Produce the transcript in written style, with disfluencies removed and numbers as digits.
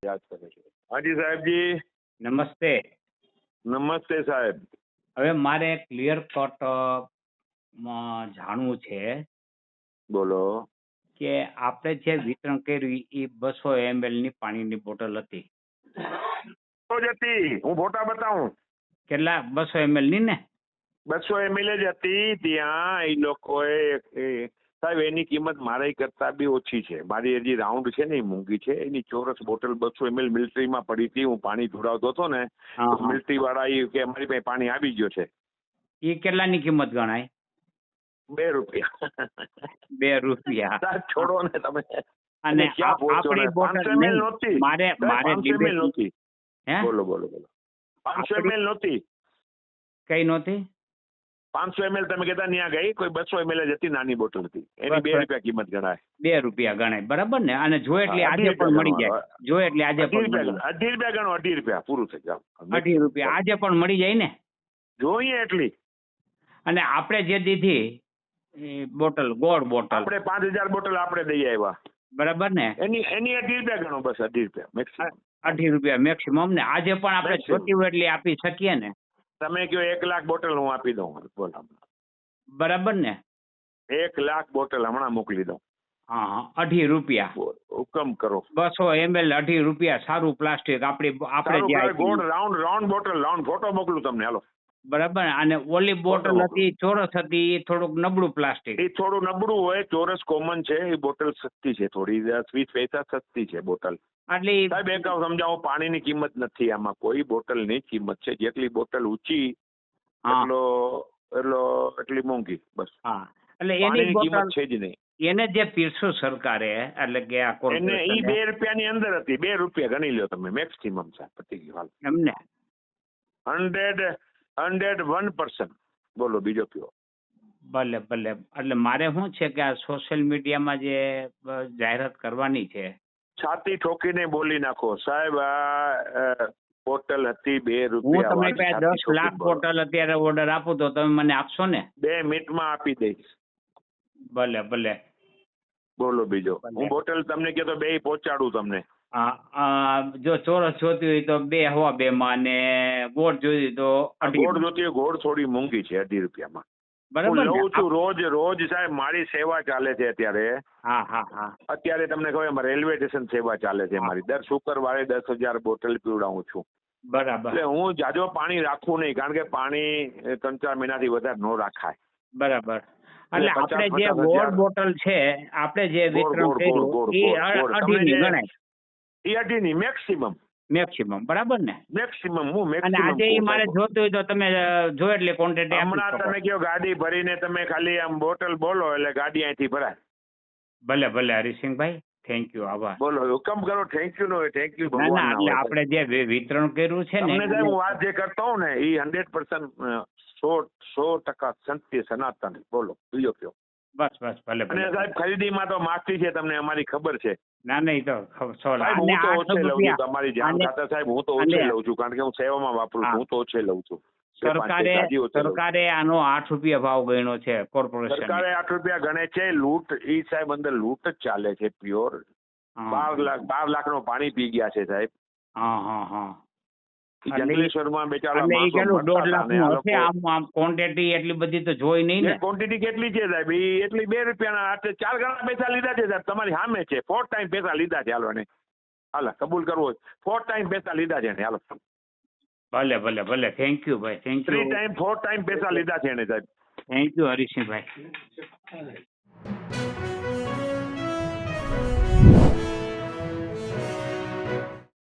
યાદ કરે છે. હાજી સાહેબજી. નમસ્તે. નમસ્તે સાહેબ. હવે મારે ક્લિયર કટ જાણવું છે બોલો. કે આપણે જે વિતરણ કર્યું એ 200 ml ની પાણીની બોટલ હતી. તો જ હતી, હું ફોટા બતાવું. કેટલા? 200 ml ની ને? 200 ml જ હતી. ત્યાં એ લોકોએ સાહેબ એની કિંમત મારા કરતા બી ઓછી છે. મારી હજી રાઉન્ડ છે ને એ મોંઘી છે. એની ચોરસ બોટલ 200 ml મિલિટરીમાં પડી હતી. હું પાણી ઢોળાવતો હતો ને, મિલિટરી વાળા એ કે અમારી પાસે પાણી આવી ગયો છે. એ કેટલાની કિંમત ગણાય? ₹2. ₹2. સાહેબ છોડો ને તમે. અને ક્યાં પહોંચો ને? 500 ml નહોતી. મારે 500 ml નહોતી. હે? બોલો 500 ml નહોતી. કઈ નહોતી? 500 ml તમે કહેતા ત્યાં ગઈ. કોઈ 200 ml જ હતી, નાની બોટલ હતી. એની ₹2 કિંમત ગણાય. ₹2 ગણાય, બરાબર ને? અને જો એટલે આજે પણ મળી જાય. જો એટલે આજે પણ ₹2.5 ગણો. ₹2 પૂરું થઈ જાવ. ₹2 આજે પણ મળી જાય ને? જોઈએ એટલી. અને આપણે જે દીધી બોટલ, ગોળ બોટલ, આપણે 5000 બોટલ આપણે દઈ આવ્યા, બરાબર ને? એની ₹2 ગણો. બસ ₹2 મેક્સિમમ. ₹2 મેક્સિમમ ને? આજે પણ આપણે જોતી હોય એટલી આપી શકીએ ને? તમે કહો 1 લાખ બોટલ હું આપી દઉં. બોલો, બરાબર ને? 1 લાખ બોટલ હમણાં મોકલી દઉં. હા, ₹2.5. હુકમ કરો. 200 ml ₹2.5. સારું પ્લાસ્ટિક. આપણે ગોળ રાઉન્ડ બોટલ, રાઉન્ડ ફોટો મોકલું તમને. હાલો. બરાબર. અને ઓલી બોટલ હતી ચોરસ હતી, એ થોડુંક નબળું પ્લાસ્ટિક. એ થોડું નબળું હોય. ચોરસ કોમન છે. એ બોટલ સસ્તી છે થોડી, 20 પૈસા સસ્તી છે બોટલ. આટલી સાહેબ એક સમજાવું, પાણીની કિંમત નથી આમાં. કોઈ બોટલની કિંમત છે. જેટલી બોટલ ઊંચી એટલી મોંઘી. બસ. હા, એટલે એની કિંમત છે જ નહીં. એને જે પીરસો સરકારે, એટલે કે આ એને ઈ ₹2 ની અંદર હતી. ₹2 ગણી લ્યો તમે મેક્સિમમ. સાહેબ પતી ગયું. એમને 101%. બોલો બીજો કયો. ભલે ભલે. એટલે મારે શું છે કે આ સોશિયલ મીડિયામાં જે જાહેરાત કરવાની છે. છાતી ઠોકીને બોલી નાખો સાહેબ. આ બોટલ હતી ₹2. હું તમને 10 લાખ બોટલ અત્યારે ઓર્ડર આપું તો તમે મને આપશો ને? 2 મિનિટમાં આપી દઈશ. ભલે ભલે. બોલો બીજો. હું બોટલ તમને કહો તો 2 પહોંચાડું તમને. હા, જો ચોરસ જોતી હોય તો 2 હવા 2 માં, અને ગોળ જોતી તો ગોળ જોતી હોય. ગોળ થોડી મોંઘી છે, ₹2 માં. બરાબર. હું લઉં છું રોજ સાહેબ. મારી સેવા ચાલે છે અત્યારે. હા. અત્યારે તમને કહું, રેલવે સ્ટેશન સેવા ચાલે છે મારી. દર શુક્રવારે 10,000 બોટલ પીવડાવું છું. બરાબર. એટલે હું જાજો પાણી રાખું નહીં, કારણ કે પાણી 3-4 મહિનાથી વધારે ન રાખાય. બરાબર. એટલે આપણે જે ગોળ બોટલ છે, આપણે જે વિતરણ કર્યું એ 2.5 ની ગણાય. એ 2.5 ની મેક્સિમમ. બરાબર ને? મેક્સિમમ. અને આજે મારે જોતું હોય તો તમે જો એટલે ક્વોન્ટિટી હમણાં તમે કહો ગાડી ભરીને તમે ખાલી આમ બોટલ બોલો એટલે ગાડી અહીંથી ભરાય. ભલે ભલે હરિસિંહભાઈ, થેન્ક યુ. આભાર. બોલો, હુકમ કરો. થેન્ક યુ નો હોય. થેન્ક યુ ભગવાન. એટલે આપણે જે વિતરણ કર્યું છે ને, તમને સાહેબ હું વાત જે કરતો હોઉં ને એ 100% 100% સત્ય સનાતન. બોલો બીજો કયો. બસ ભલે. અને સાહેબ ખરીદીમાં તો માફી છે, તમને અમારી ખબર છે. ના નહીં તો હું તો ઓછે લઉં છું. તમારી જાણ ખાતર સાહેબ હું તો ઓછે લઉં છું, કારણ કે હું સેવામાં વાપરું છું. હું તો ઓછે લઉં છું. સરકારે આનો ₹8 ભાવ ગણ્યો છે. કોર્પોરેશન સરકારે ₹8 ગણે છે. લૂંટ ઈ સાહેબ, અંદર લૂંટ જ ચાલે છે પ્યોર. 12 લાખનો પાણી પી ગયા છે સાહેબ. હા. જંગલેશ્વરમાં બેચારા ક્વોન્ટિટી એટલી બધી તો જોઈ નહીં ને. ક્વોન્ટિટી કેટલી છે સાહેબ? એટલી ₹2 ના 4 ગણા પૈસા લીધા છે સાહેબ. તમારી સામે છે. 4 ટાઈમ પૈસા લીધા છે. હાલો ને, હાલો કબૂલ કરવો. 4 ટાઈમ પૈસા લીધા છે. હાલો. ભલે. થેન્ક યુ ભાઈ. Thank you. 4 ટાઈમ પૈસા લીધા છે એને સાહેબ. થેન્ક યુ હરીશભાઈ.